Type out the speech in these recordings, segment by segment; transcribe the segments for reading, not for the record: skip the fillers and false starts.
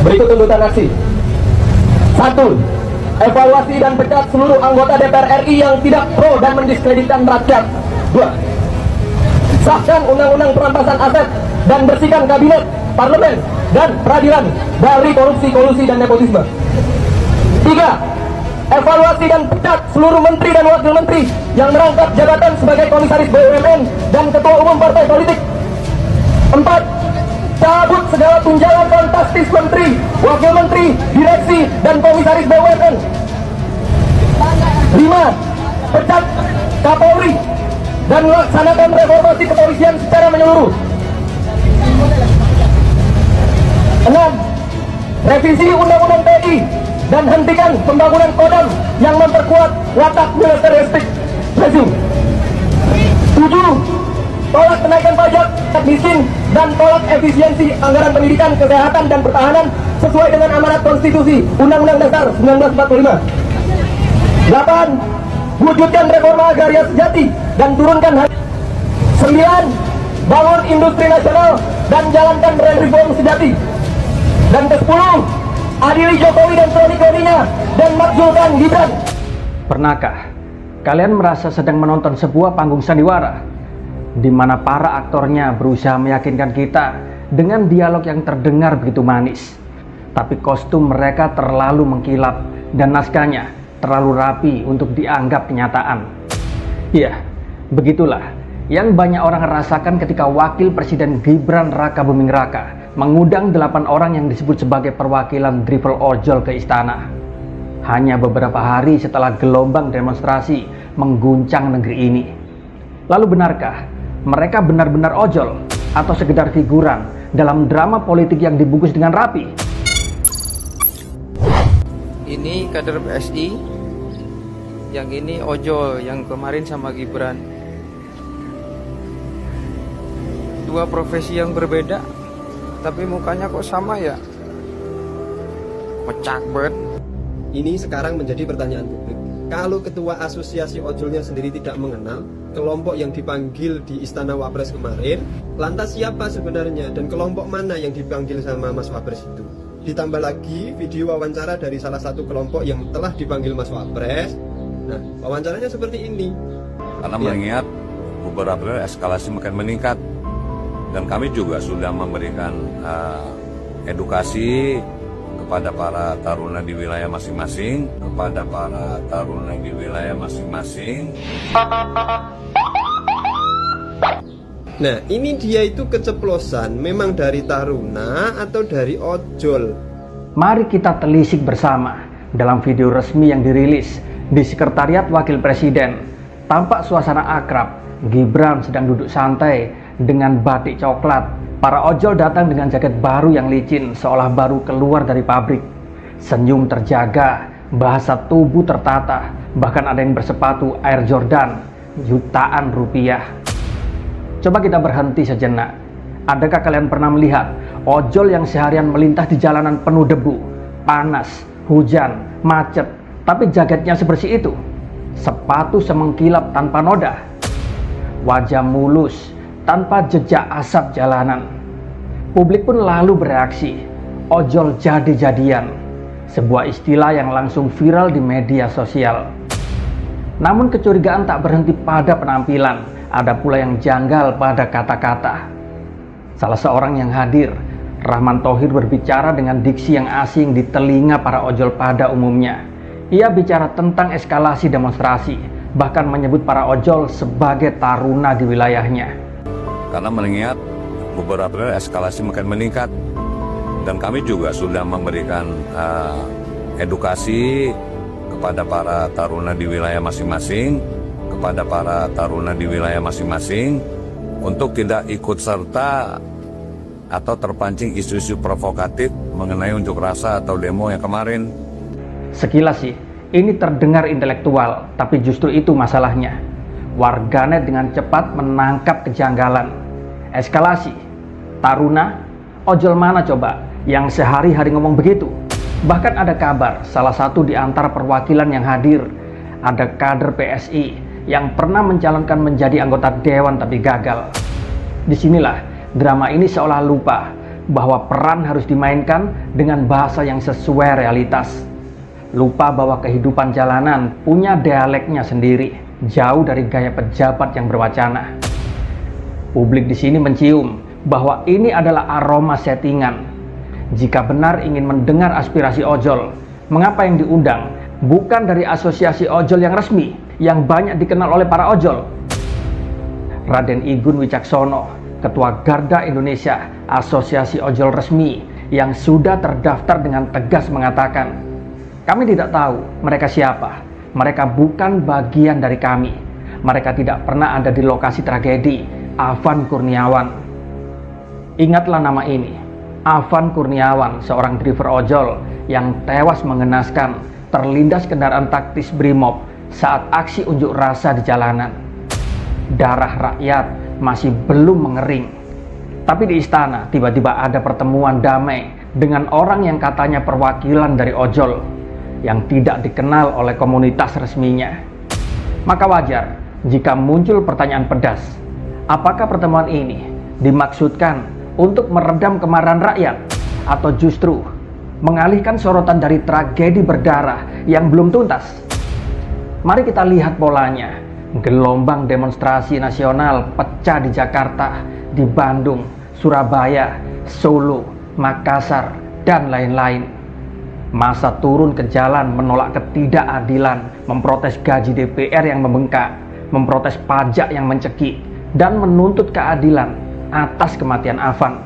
Berikut tuntutan aksi. 1. Evaluasi dan pecat seluruh anggota DPR RI yang tidak pro dan mendiskreditkan rakyat. 2. Sahkan undang-undang perampasan aset dan bersihkan kabinet, parlemen, dan peradilan dari korupsi, kolusi, dan nepotisme. 3. Evaluasi dan pecat seluruh menteri dan wakil menteri yang merangkap jabatan sebagai komisaris BUMN dan ketua umum partai politik. 4. Cabut segala tunjangan fantastis menteri, wakil menteri, direksi, dan komisaris BUMN. 5. Pecat Kapolri dan laksanakan reformasi kepolisian secara menyeluruh. 6. Revisi Undang-Undang TNI dan hentikan pembangunan Kodam yang memperkuat watak militeristik rezim. 7. Tolak kenaikan pajak miskin dan tolak efisiensi anggaran pendidikan, kesehatan, dan pertahanan sesuai dengan amanat konstitusi Undang-Undang Dasar 1945. 8. Wujudkan reforma agraria sejati dan turunkan harga. 9. Bangun industri nasional dan jalankan reform sejati. Dan ke-10, adili Jokowi dan kroni-kroninya dan makzulkan Gibran. Pernahkah kalian merasa sedang menonton sebuah panggung sandiwara di mana para aktornya berusaha meyakinkan kita dengan dialog yang terdengar begitu manis, tapi kostum mereka terlalu mengkilap dan naskahnya terlalu rapi untuk dianggap kenyataan? Ya, begitulah yang banyak orang rasakan ketika Wakil Presiden Gibran Rakabuming Raka mengundang 8 orang yang disebut sebagai perwakilan driver ojol ke istana. Hanya beberapa hari setelah gelombang demonstrasi mengguncang negeri ini. Lalu benarkah mereka benar-benar ojol atau sekedar figuran dalam drama politik yang dibungkus dengan rapi? Ini kader PSI, yang ini ojol, yang kemarin sama Gibran. Dua profesi yang berbeda, tapi mukanya kok sama ya? Kocak banget. Ini sekarang menjadi pertanyaan publik. Kalau ketua asosiasi ojolnya sendiri tidak mengenal kelompok yang dipanggil di Istana Wapres kemarin, lantas siapa sebenarnya dan kelompok mana yang dipanggil sama Mas Wapres itu? Ditambah lagi video wawancara dari salah satu kelompok yang telah dipanggil Mas Wapres. Nah, wawancaranya seperti ini. Karena mengingat beberapa eskalasi makin meningkat, dan kami juga sudah memberikan edukasi kepada para taruna di wilayah masing-masing, Nah, ini dia itu keceplosan, memang dari taruna atau dari ojol? Mari kita telisik bersama. Dalam video resmi yang dirilis di Sekretariat Wakil Presiden, tampak suasana akrab. Gibran sedang duduk santai dengan batik coklat. Para ojol datang dengan jaket baru yang licin, seolah baru keluar dari pabrik. Senyum terjaga, bahasa tubuh tertata, bahkan ada yang bersepatu Air Jordan jutaan rupiah. Coba kita berhenti sejenak. Adakah kalian pernah melihat ojol yang seharian melintas di jalanan penuh debu, panas, hujan, macet, tapi jaketnya sebersih itu? Sepatu semengkilap tanpa noda, wajah mulus tanpa jejak asap jalanan. Publik pun lalu bereaksi, ojol jadi-jadian, sebuah istilah yang langsung viral di media sosial. Namun kecurigaan tak berhenti pada penampilan, ada pula yang janggal pada kata-kata. Salah seorang yang hadir, Rahman Thohir, berbicara dengan diksi yang asing di telinga para ojol pada umumnya. Ia bicara tentang eskalasi demonstrasi, bahkan menyebut para ojol sebagai taruna di wilayahnya. karena mengingat beberapa eskalasi makin meningkat, dan kami juga sudah memberikan edukasi kepada para taruna di wilayah masing-masing, untuk tidak ikut serta atau terpancing isu-isu provokatif mengenai unjuk rasa atau demo yang kemarin. Sekilas sih, ini terdengar intelektual, tapi justru itu masalahnya. Warganet dengan cepat menangkap kejanggalan. Eskalasi, taruna, ojol mana coba yang sehari-hari ngomong begitu? Bahkan ada kabar salah satu di antara perwakilan yang hadir, ada kader PSI yang pernah mencalonkan menjadi anggota dewan tapi gagal. Disinilah drama ini seolah lupa bahwa peran harus dimainkan dengan bahasa yang sesuai realitas. Lupa bahwa kehidupan jalanan punya dialeknya sendiri, jauh dari gaya pejabat yang berwacana. Publik di sini mencium bahwa ini adalah aroma settingan. Jika benar ingin mendengar aspirasi ojol, mengapa yang diundang bukan dari asosiasi ojol yang resmi, yang banyak dikenal oleh para ojol? Raden Igun Wicaksono, Ketua Garda Indonesia, Asosiasi Ojol Resmi, yang sudah terdaftar dengan tegas mengatakan, "Kami tidak tahu mereka siapa. Mereka bukan bagian dari kami. Mereka tidak pernah ada di lokasi tragedi Afan Kurniawan." Ingatlah nama ini, Afan Kurniawan, seorang driver ojol yang tewas mengenaskan terlindas kendaraan taktis Brimob saat aksi unjuk rasa di jalanan. Darah rakyat masih belum mengering. Tapi di istana tiba-tiba ada pertemuan damai dengan orang yang katanya perwakilan dari ojol, yang tidak dikenal oleh komunitas resminya. Maka wajar jika muncul pertanyaan pedas, apakah pertemuan ini dimaksudkan untuk meredam kemarahan rakyat, atau justru mengalihkan sorotan dari tragedi berdarah yang belum tuntas? Mari kita lihat polanya. Gelombang demonstrasi nasional pecah di Jakarta, di Bandung, Surabaya, Solo, Makassar, dan lain-lain. Massa turun ke jalan menolak ketidakadilan, memprotes gaji DPR yang membengkak, memprotes pajak yang mencekik, dan menuntut keadilan atas kematian Afan.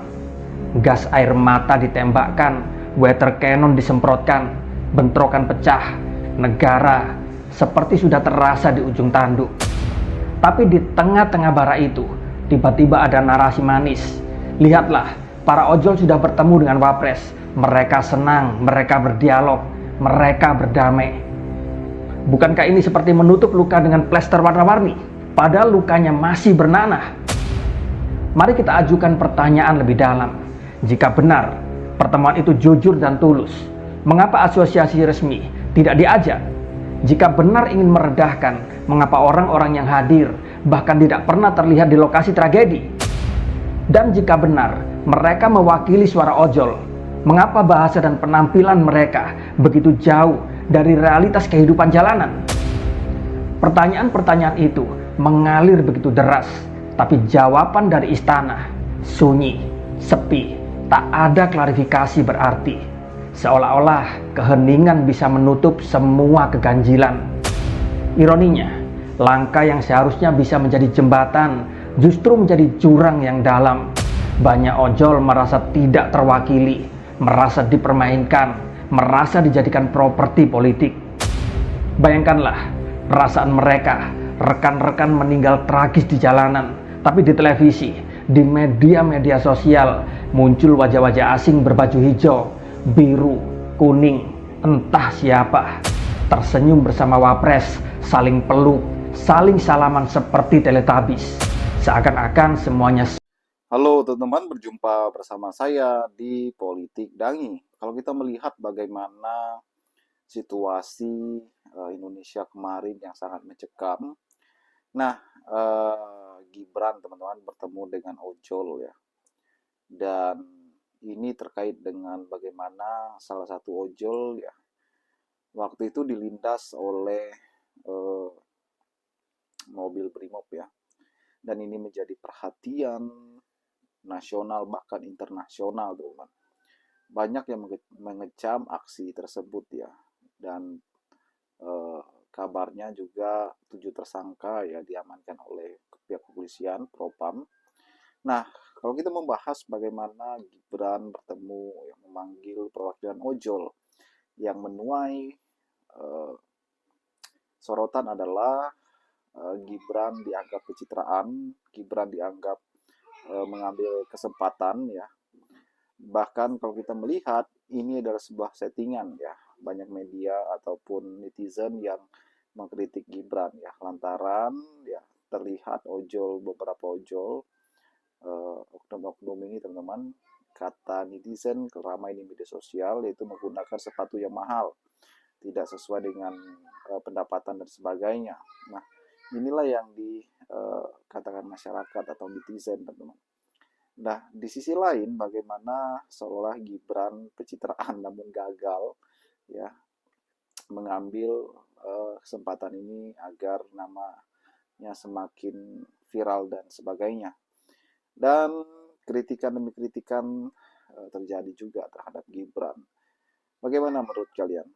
Gas air mata ditembakkan, water cannon disemprotkan, bentrokan pecah, negara seperti sudah terasa di ujung tanduk. Tapi di tengah-tengah bara itu, tiba-tiba ada narasi manis. Lihatlah, para ojol sudah bertemu dengan Wapres. Mereka senang, mereka berdialog, mereka berdamai. Bukankah ini seperti menutup luka dengan plester warna-warni, padahal lukanya masih bernanah? Mari kita ajukan pertanyaan lebih dalam. Jika benar pertemuan itu jujur dan tulus, mengapa asosiasi resmi tidak diajak? Jika benar ingin meredahkan, mengapa orang-orang yang hadir bahkan tidak pernah terlihat di lokasi tragedi? Dan jika benar mereka mewakili suara ojol, mengapa bahasa dan penampilan mereka begitu jauh dari realitas kehidupan jalanan? Pertanyaan-pertanyaan itu mengalir begitu deras, tapi jawaban dari istana sunyi, sepi, tak ada klarifikasi berarti. Seolah-olah keheningan bisa menutup semua keganjilan. Ironinya, langkah yang seharusnya bisa menjadi jembatan justru menjadi jurang yang dalam. Banyak ojol merasa tidak terwakili, merasa dipermainkan, merasa dijadikan properti politik. Bayangkanlah perasaan mereka, rekan-rekan meninggal tragis di jalanan, tapi di televisi, di media-media sosial muncul wajah-wajah asing berbaju hijau, biru, kuning, entah siapa, tersenyum bersama Wapres, saling peluk, saling salaman seperti Teletubbies, seakan-akan semuanya. Halo teman-teman, berjumpa bersama saya di Politik Dangi. Kalau kita melihat bagaimana situasi Indonesia kemarin yang sangat mencekam, nah Gibran teman-teman bertemu dengan ojol ya, dan ini terkait dengan bagaimana salah satu ojol ya waktu itu dilindas oleh mobil Brimob ya, dan ini menjadi perhatian nasional bahkan internasional teman-teman. Banyak yang mengecam aksi tersebut ya, dan kabarnya juga 7 tersangka ya diamankan oleh pihak kepolisian Propam. Nah, kalau kita membahas bagaimana Gibran bertemu yang memanggil perwakilan ojol, yang menuai sorotan adalah Gibran dianggap pencitraan, Gibran dianggap mengambil kesempatan ya. Bahkan kalau kita melihat ini adalah sebuah settingan ya, banyak media ataupun netizen yang mengkritik Gibran ya, lantaran ya terlihat beberapa ojol, oknum-oknum ini teman-teman, kata netizen ramai di media sosial, yaitu menggunakan sepatu yang mahal, tidak sesuai dengan pendapatan dan sebagainya. Nah, inilah yang dikatakan masyarakat atau netizen teman-teman. Nah, di sisi lain bagaimana seolah Gibran pencitraan namun gagal ya mengambil kesempatan ini agar namanya semakin viral dan sebagainya. Dan kritikan demi kritikan terjadi juga terhadap Gibran. Bagaimana menurut kalian?